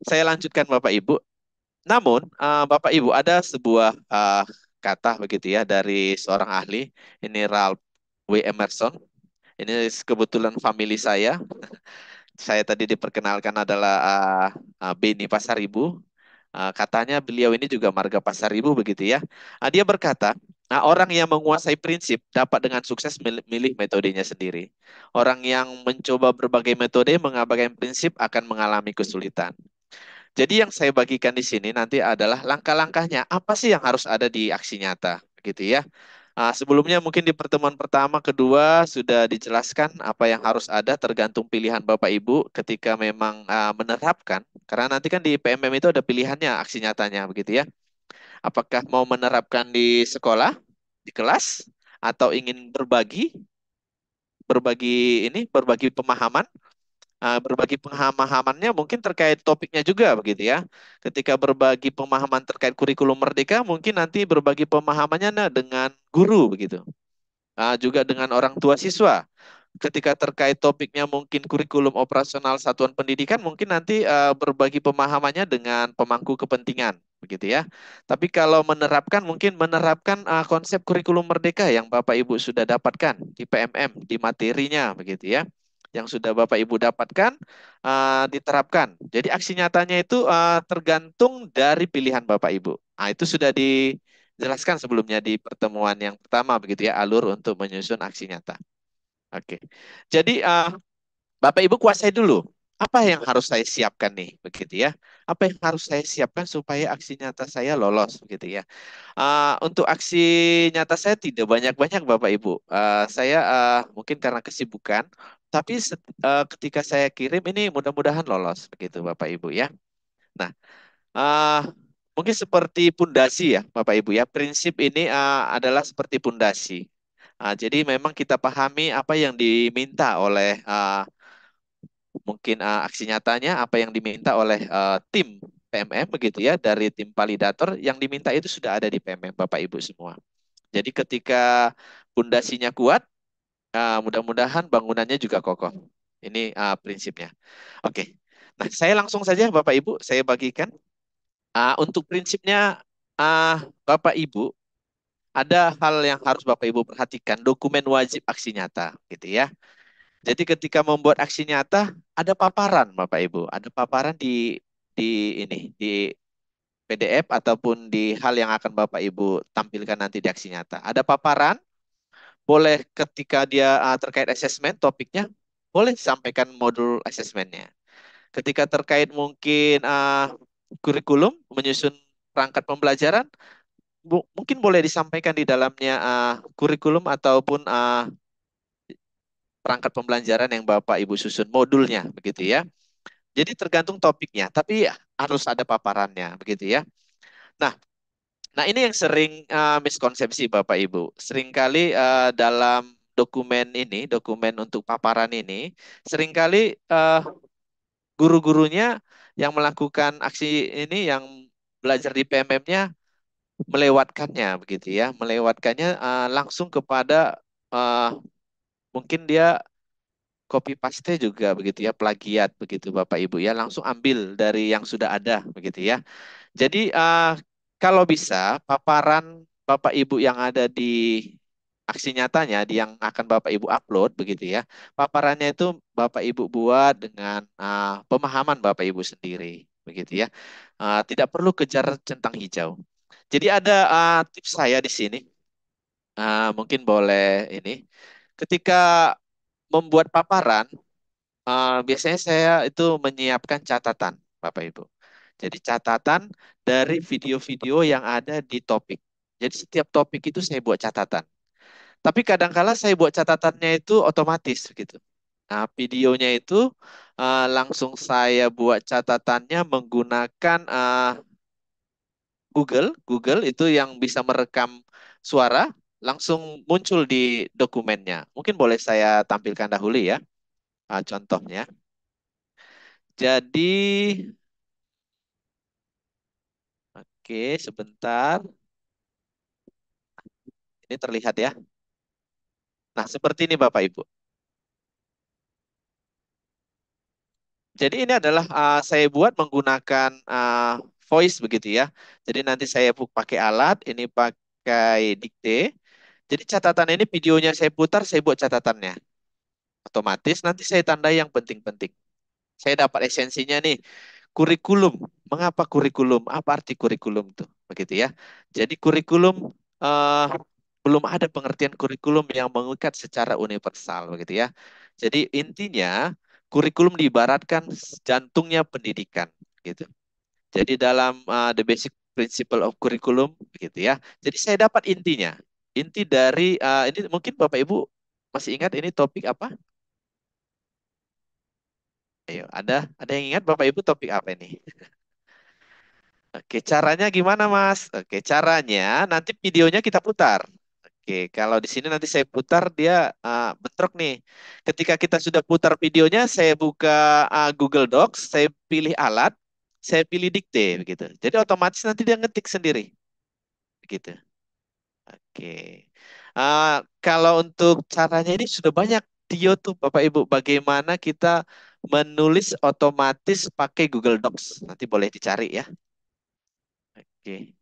saya lanjutkan Bapak Ibu. Namun, Bapak Ibu, ada sebuah kata begitu ya dari seorang ahli, ini Ralph W. Emerson. Ini kebetulan family saya. Saya tadi diperkenalkan adalah Beni Pasaribu. Katanya beliau ini juga marga Pasaribu begitu ya. Dia berkata, orang yang menguasai prinsip dapat dengan sukses milih metodenya sendiri. Orang yang mencoba berbagai metode mengabaikan prinsip akan mengalami kesulitan. Jadi yang saya bagikan di sini nanti adalah langkah-langkahnya. Apa sih yang harus ada di aksi nyata, gitu ya. Sebelumnya mungkin di pertemuan pertama, kedua sudah dijelaskan apa yang harus ada tergantung pilihan Bapak Ibu ketika memang menerapkan. Karena nanti kan di PMM itu ada pilihannya aksi nyatanya, begitu ya. Apakah mau menerapkan di sekolah, di kelas, atau ingin berbagi, berbagi pemahaman. Berbagi pemahamannya mungkin terkait topiknya juga begitu ya. Ketika berbagi pemahaman terkait kurikulum merdeka, mungkin nanti berbagi pemahamannya dengan guru begitu. Juga dengan orang tua siswa. Ketika terkait topiknya mungkin kurikulum operasional satuan pendidikan, mungkin nanti berbagi pemahamannya dengan pemangku kepentingan begitu ya. Tapi kalau menerapkan, mungkin menerapkan konsep kurikulum merdeka yang Bapak Ibu sudah dapatkan di PMM, di materinya begitu ya, yang sudah Bapak Ibu dapatkan diterapkan. Jadi aksi nyatanya itu tergantung dari pilihan Bapak Ibu. Itu sudah dijelaskan sebelumnya di pertemuan yang pertama begitu ya, alur untuk menyusun aksi nyata. Oke. Jadi Bapak Ibu kuasai dulu. Apa yang harus saya siapkan nih, begitu ya? Apa yang harus saya siapkan supaya aksi nyata saya lolos, begitu ya? Untuk aksi nyata saya tidak banyak-banyak, Bapak Ibu. Saya mungkin karena kesibukan, tapi ketika saya kirim ini mudah-mudahan lolos, begitu Bapak Ibu ya. Nah, eh, mungkin seperti pundasi ya, Bapak Ibu ya. Prinsip ini adalah seperti pundasi. Jadi memang kita pahami apa yang diminta oleh mungkin aksi nyatanya, apa yang diminta oleh tim PMM begitu ya, dari tim validator yang diminta itu sudah ada di PMM Bapak Ibu semua. Jadi ketika pundasinya kuat, mudah-mudahan bangunannya juga kokoh. Ini prinsipnya. Oke. Nah, saya langsung saja Bapak Ibu, saya bagikan. Untuk prinsipnya, Bapak Ibu, ada hal yang harus Bapak Ibu perhatikan, dokumen wajib aksi nyata, gitu ya. Jadi ketika membuat aksi nyata, ada paparan Bapak Ibu, ada paparan di PDF ataupun di hal yang akan Bapak Ibu tampilkan nanti di aksi nyata. Ada paparan, boleh ketika dia terkait asesmen topiknya, boleh sampaikan modul asesmennya. Ketika terkait mungkin kurikulum, menyusun perangkat pembelajaran, mungkin boleh disampaikan di dalamnya kurikulum ataupun perangkat pembelajaran yang Bapak Ibu susun modulnya begitu ya. Jadi tergantung topiknya, tapi harus ada paparannya begitu ya. Nah, nah ini yang sering miskonsepsi Bapak Ibu. Seringkali dalam dokumen ini, dokumen untuk paparan ini, seringkali guru-gurunya yang melakukan aksi ini yang belajar di PMM-nya melewatkannya begitu ya, melewatkannya langsung kepada eh, mungkin dia copy paste juga begitu ya, plagiat begitu Bapak Ibu ya, langsung ambil dari yang sudah ada begitu ya. Jadi kalau bisa paparan Bapak Ibu yang ada di aksi nyatanya, di yang akan Bapak Ibu upload begitu ya, paparannya itu Bapak Ibu buat dengan pemahaman Bapak Ibu sendiri begitu ya. Tidak perlu kejar centang hijau. Jadi ada tips saya di sini. Mungkin boleh ini. Ketika membuat paparan, biasanya saya itu menyiapkan catatan, Bapak Ibu. Jadi catatan dari video-video yang ada di topik. Jadi setiap topik itu saya buat catatan. Tapi kadangkala saya buat catatannya itu otomatis gitu. Nah, videonya itu langsung saya buat catatannya menggunakan Google itu yang bisa merekam suara langsung muncul di dokumennya. Mungkin boleh saya tampilkan dahulu ya contohnya. Jadi, oke, sebentar. Ini terlihat ya. Nah, seperti ini Bapak Ibu. Jadi ini adalah saya buat menggunakan voice begitu ya. Jadi nanti saya pakai alat, ini pakai dikte. Jadi catatan ini videonya saya putar, saya buat catatannya. Otomatis nanti saya tandai yang penting-penting. Saya dapat esensinya nih. Kurikulum. Mengapa kurikulum? Apa arti kurikulum tuh? Begitu ya. Jadi kurikulum eh, belum ada pengertian kurikulum yang mengikat secara universal begitu ya. Jadi intinya kurikulum diibaratkan jantungnya pendidikan gitu. Jadi dalam the basic principle of curriculum begitu ya. Jadi saya dapat intinya. Inti dari ini mungkin Bapak Ibu masih ingat ini topik apa? Ayo, ada yang ingat Bapak Ibu topik apa ini? Oke, caranya gimana, Mas? Oke, caranya nanti videonya kita putar. Oke, kalau di sini nanti saya putar dia bentrok nih. Ketika kita sudah putar videonya, saya buka Google Docs, saya pilih alat, saya pilih dikte begitu. Jadi otomatis nanti dia ngetik sendiri begitu. Oke. Kalau untuk caranya ini sudah banyak di YouTube, Bapak Ibu. Bagaimana kita menulis otomatis pakai Google Docs. Nanti boleh dicari ya. Oke.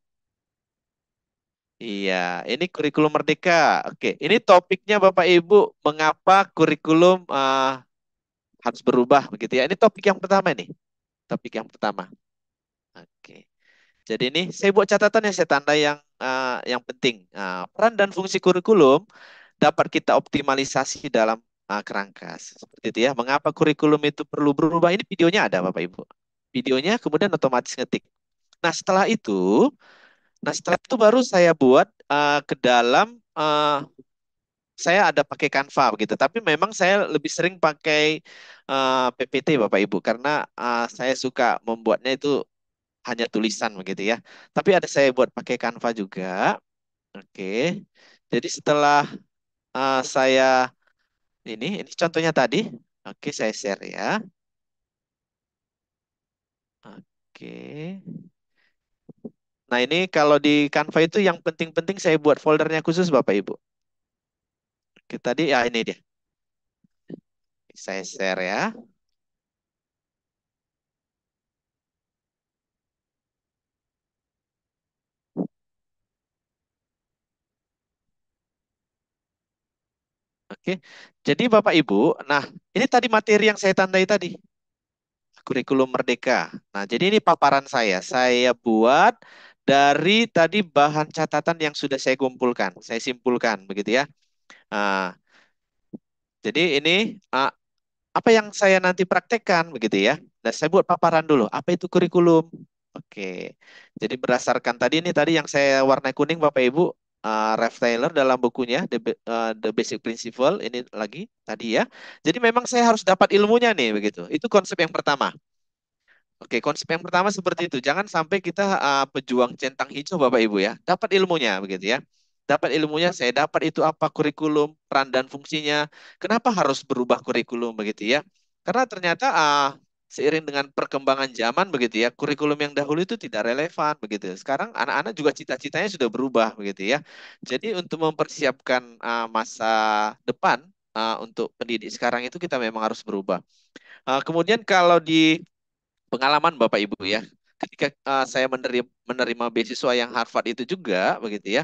Iya, ini kurikulum merdeka. Oke, ini topiknya Bapak Ibu, mengapa kurikulum harus berubah begitu ya. Ini topik yang pertama nih, topik yang pertama. Oke. Jadi ini saya buat catatan yang saya tanda yang penting. Peran dan fungsi kurikulum dapat kita optimalisasi dalam kerangka seperti itu ya. Mengapa kurikulum itu perlu berubah? Ini videonya ada Bapak Ibu. Videonya kemudian otomatis ngetik. Nah, setelah itu baru saya buat ke dalam saya ada pakai Canva begitu. Tapi memang saya lebih sering pakai PPT Bapak Ibu karena saya suka membuatnya itu hanya tulisan begitu ya. Tapi ada saya buat pakai Canva juga. Oke. Jadi setelah saya ini contohnya tadi. Oke, saya share ya. Oke. Nah, ini kalau di Canva itu yang penting-penting saya buat foldernya khusus Bapak Ibu. Oke, tadi ya ini dia. Saya share ya. Oke. Jadi Bapak Ibu, nah ini tadi materi yang saya tandai tadi. Kurikulum Merdeka. Nah, jadi ini paparan saya. Saya buat dari tadi bahan catatan yang sudah saya kumpulkan. Saya simpulkan begitu ya. Nah, jadi ini apa yang saya nanti praktekkan begitu ya. Dan saya buat paparan dulu. Apa itu kurikulum? Oke. Jadi berdasarkan tadi yang saya warna kuning Bapak Ibu, Ralph Taylor dalam bukunya The Basic Principle ini lagi tadi ya. Jadi memang saya harus dapat ilmunya nih begitu. Itu konsep yang pertama. Oke, konsep yang pertama seperti itu. Jangan sampai kita pejuang centang hijau Bapak Ibu ya. Dapat ilmunya begitu ya. Dapat ilmunya, saya dapat itu apa kurikulum, peran dan fungsinya. Kenapa harus berubah kurikulum begitu ya? Karena ternyata seiring dengan perkembangan zaman begitu ya, kurikulum yang dahulu itu tidak relevan begitu. Sekarang anak-anak juga cita-citanya sudah berubah begitu ya. Jadi untuk mempersiapkan masa depan untuk pendidik sekarang itu kita memang harus berubah. Kemudian kalau di pengalaman Bapak Ibu ya. Ketika saya menerima beasiswa yang Harvard itu juga begitu ya.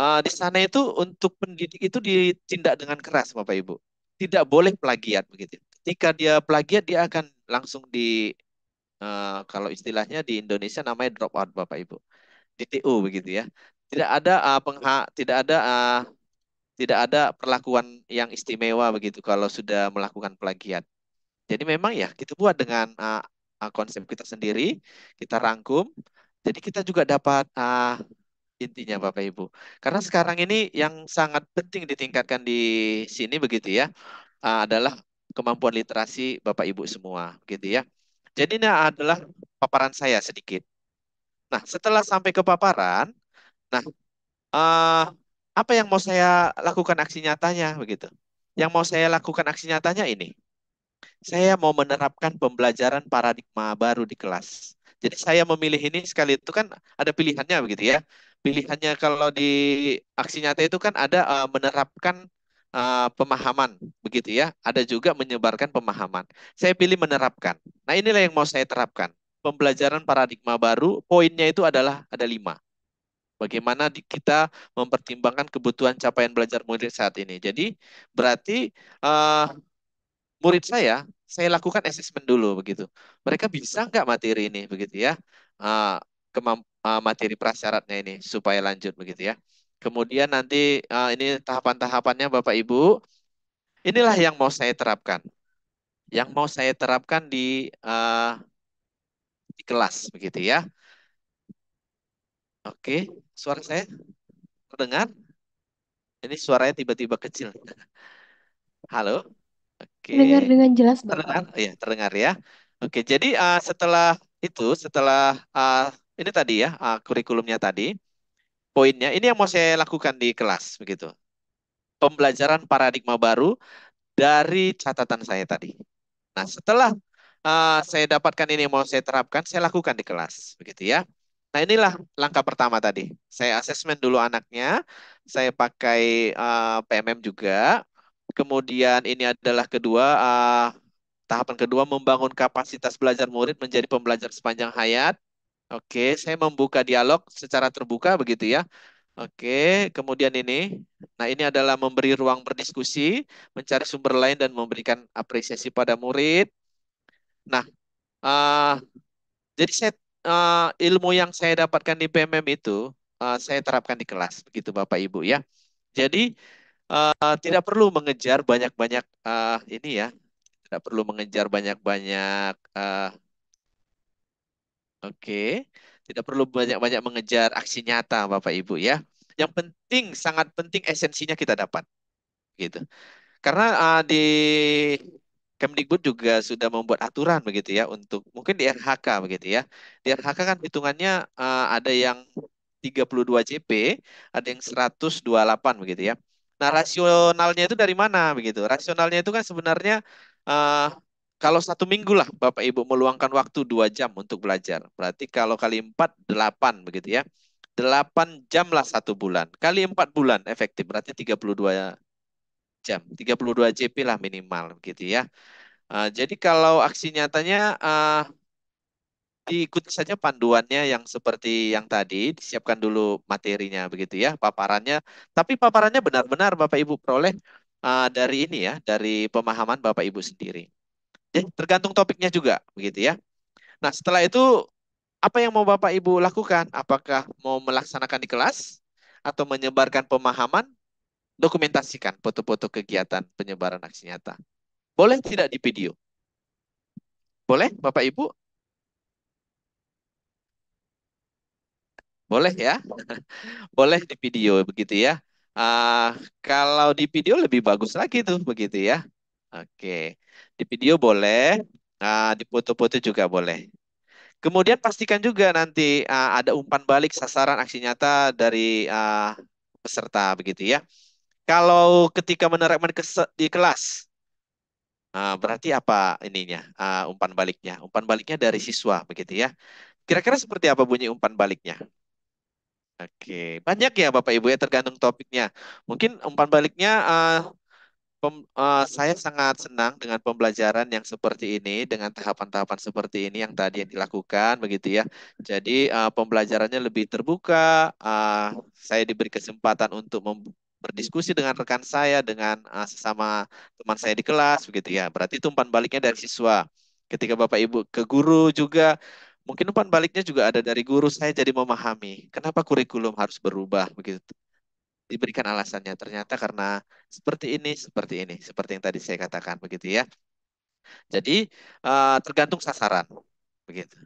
Di sana itu untuk pendidik itu ditindak dengan keras Bapak Ibu. Tidak boleh plagiat begitu. Ketika dia plagiat dia akan langsung kalau istilahnya di Indonesia namanya drop out Bapak Ibu. DTO begitu ya. Tidak ada tidak ada perlakuan yang istimewa begitu kalau sudah melakukan plagiat. Jadi memang ya kita buat dengan konsep kita sendiri, kita rangkum. Jadi kita juga dapat intinya Bapak Ibu. Karena sekarang ini yang sangat penting ditingkatkan di sini begitu ya, adalah kemampuan literasi Bapak Ibu semua, gitu ya. Jadi ini adalah paparan saya sedikit. Nah, setelah sampai ke paparan, nah eh, apa yang mau saya lakukan aksi nyatanya begitu? Yang mau saya lakukan aksi nyatanya ini. Saya mau menerapkan pembelajaran paradigma baru di kelas. Jadi saya memilih ini sekali itu kan ada pilihannya begitu ya. Pilihannya kalau di aksi nyata itu kan ada menerapkan pemahaman, begitu ya. Ada juga menyebarkan pemahaman. Saya pilih menerapkan. Nah, inilah yang mau saya terapkan. Pembelajaran paradigma baru, poinnya itu adalah ada 5. Bagaimana kita mempertimbangkan kebutuhan capaian belajar murid saat ini. Jadi, berarti eh, murid saya lakukan asesmen dulu begitu. Mereka bisa nggak materi ini begitu ya, Eh, materi prasyaratnya ini supaya lanjut begitu ya. Kemudian nanti ini tahapan-tahapannya Bapak Ibu, inilah yang mau saya terapkan. Yang mau saya terapkan di kelas begitu ya. Oke, suara saya terdengar? Ini suaranya tiba-tiba kecil. Halo? Oke. Dengar dengan jelas, Bapak. Terdengar? Iya, terdengar ya. Oke, jadi setelah ini tadi ya, kurikulumnya tadi, poinnya ini yang mau saya lakukan di kelas begitu. Pembelajaran paradigma baru dari catatan saya tadi. Nah, setelah saya dapatkan ini yang mau saya terapkan, saya lakukan di kelas begitu ya. Nah, inilah langkah pertama tadi. Saya asesmen dulu anaknya, saya pakai PMM juga. Kemudian ini adalah tahapan kedua, membangun kapasitas belajar murid menjadi pembelajar sepanjang hayat. Oke, saya membuka dialog secara terbuka begitu ya. Oke, kemudian nah ini adalah memberi ruang berdiskusi, mencari sumber lain dan memberikan apresiasi pada murid. Nah, eh, jadi ilmu yang saya dapatkan di PMM itu saya terapkan di kelas, begitu Bapak Ibu ya. Jadi tidak perlu mengejar banyak-banyak ini ya, tidak perlu mengejar banyak-banyak. Oke, tidak perlu banyak-banyak mengejar aksi nyata, Bapak Ibu ya. Yang penting, sangat penting esensinya kita dapat, gitu. Karena di Kemdikbud juga sudah membuat aturan begitu ya untuk mungkin di RHK begitu ya. Di RHK kan hitungannya ada yang 32 JP, ada yang 128 begitu ya. Nah, rasionalnya itu dari mana begitu? Rasionalnya itu kan sebenarnya eh, kalau 1 minggu lah Bapak Ibu meluangkan waktu 2 jam untuk belajar. Berarti kalau kali 4, 8 begitu ya. 8 jam lah 1 bulan. Kali 4 bulan efektif. Berarti 32 jam. 32 JP lah minimal gitu ya. Jadi kalau aksi nyatanya diikuti saja panduannya yang seperti yang tadi, disiapkan dulu materinya begitu ya, paparannya. Tapi paparannya benar-benar Bapak Ibu peroleh dari ini ya, dari pemahaman Bapak Ibu sendiri. Jadi tergantung topiknya juga begitu ya. Nah, setelah itu apa yang mau Bapak Ibu lakukan? Apakah mau melaksanakan di kelas atau menyebarkan pemahaman? Dokumentasikan foto-foto kegiatan penyebaran aksi nyata. Boleh tidak di video? Boleh, Bapak Ibu? Boleh ya? Boleh di video begitu ya. Kalau di video lebih bagus lagi tuh begitu ya. Oke, di video boleh, di foto-foto juga boleh. Kemudian pastikan juga nanti ada umpan balik sasaran aksi nyata dari peserta begitu ya. Kalau ketika menerapkan di kelas, berarti apa ininya umpan baliknya? Umpan baliknya dari siswa begitu ya. Kira-kira seperti apa bunyi umpan baliknya? Oke, banyak ya Bapak Ibu ya tergantung topiknya. Mungkin umpan baliknya saya sangat senang dengan pembelajaran yang seperti ini, dengan tahapan-tahapan seperti ini yang tadi yang dilakukan begitu ya. Jadi pembelajarannya lebih terbuka, saya diberi kesempatan untuk berdiskusi dengan rekan saya, dengan sesama teman saya di kelas begitu ya. Berarti itu umpan baliknya dari siswa. Ketika Bapak Ibu ke guru juga, mungkin umpan baliknya juga ada dari guru, saya jadi memahami kenapa kurikulum harus berubah begitu. Diberikan alasannya ternyata karena seperti ini, seperti yang tadi saya katakan begitu ya. Jadi tergantung sasaran begitu.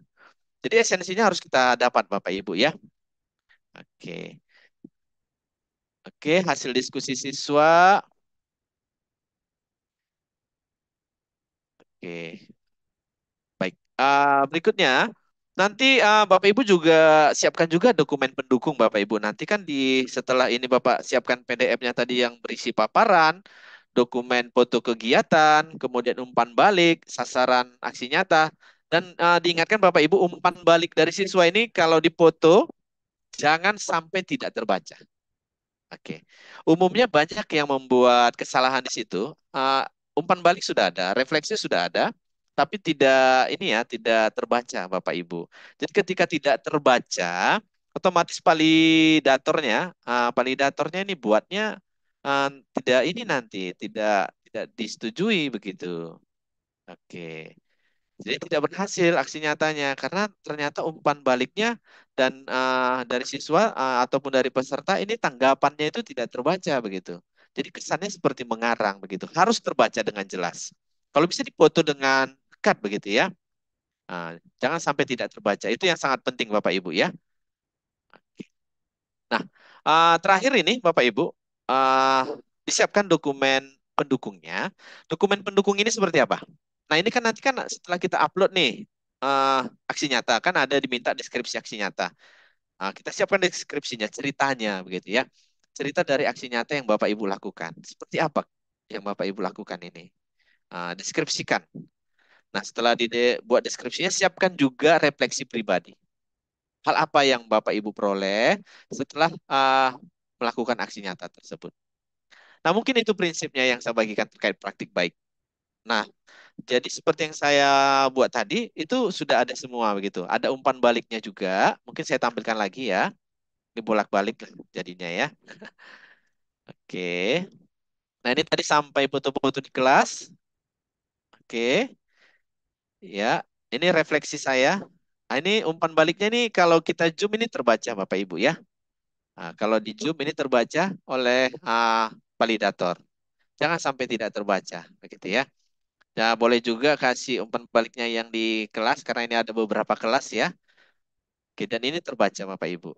Jadi esensinya harus kita dapat Bapak Ibu ya. Oke. Oke, hasil diskusi siswa. Oke. Baik. Berikutnya, nanti Bapak Ibu juga siapkan juga dokumen pendukung Bapak Ibu. Nanti kan setelah ini Bapak siapkan PDF-nya tadi yang berisi paparan, dokumen foto kegiatan, kemudian umpan balik, sasaran aksi nyata, dan diingatkan Bapak Ibu umpan balik dari siswa ini kalau dipoto jangan sampai tidak terbaca. Oke. Umumnya banyak yang membuat kesalahan di situ. Umpan balik sudah ada, refleksi sudah ada, tapi tidak ini ya, tidak terbaca Bapak Ibu. Jadi ketika tidak terbaca, otomatis validatornya ini buatnya uh, tidak ini nanti, tidak disetujui begitu. Oke. Jadi tidak berhasil aksi nyatanya karena ternyata umpan baliknya dan dari siswa ataupun dari peserta ini tanggapannya itu tidak terbaca begitu. Jadi kesannya seperti mengarang begitu. Harus terbaca dengan jelas. Kalau bisa dipoto dengan dekat begitu ya. Jangan sampai tidak terbaca. Itu yang sangat penting Bapak Ibu ya. Nah, terakhir ini Bapak Ibu, uh, disiapkan dokumen pendukungnya. Dokumen pendukung ini seperti apa? Nah, ini kan nanti kan setelah kita upload nih uh, aksi nyata, kan ada diminta deskripsi aksi nyata. Kita siapkan deskripsinya, ceritanya begitu ya. Cerita dari aksi nyata yang Bapak Ibu lakukan. Seperti apa yang Bapak Ibu lakukan ini? Deskripsikan. Nah, setelah buat deskripsinya, siapkan juga refleksi pribadi. Hal apa yang Bapak Ibu peroleh setelah melakukan aksi nyata tersebut. Nah, mungkin itu prinsipnya yang saya bagikan terkait praktik baik. Nah, jadi seperti yang saya buat tadi, itu sudah ada semua begitu. Ada umpan baliknya juga. Mungkin saya tampilkan lagi ya. Ini bolak-balik lah jadinya ya. Oke. Nah, ini tadi sampai foto-foto di kelas. Oke. Ya, ini refleksi saya. Nah, ini umpan baliknya nih kalau kita zoom ini terbaca Bapak Ibu ya. Kalau di Zoom ini terbaca oleh validator. Jangan sampai tidak terbaca, begitu ya. Nah, boleh juga kasih umpan baliknya yang di kelas, karena ini ada beberapa kelas ya. Oke, dan ini terbaca Bapak Ibu.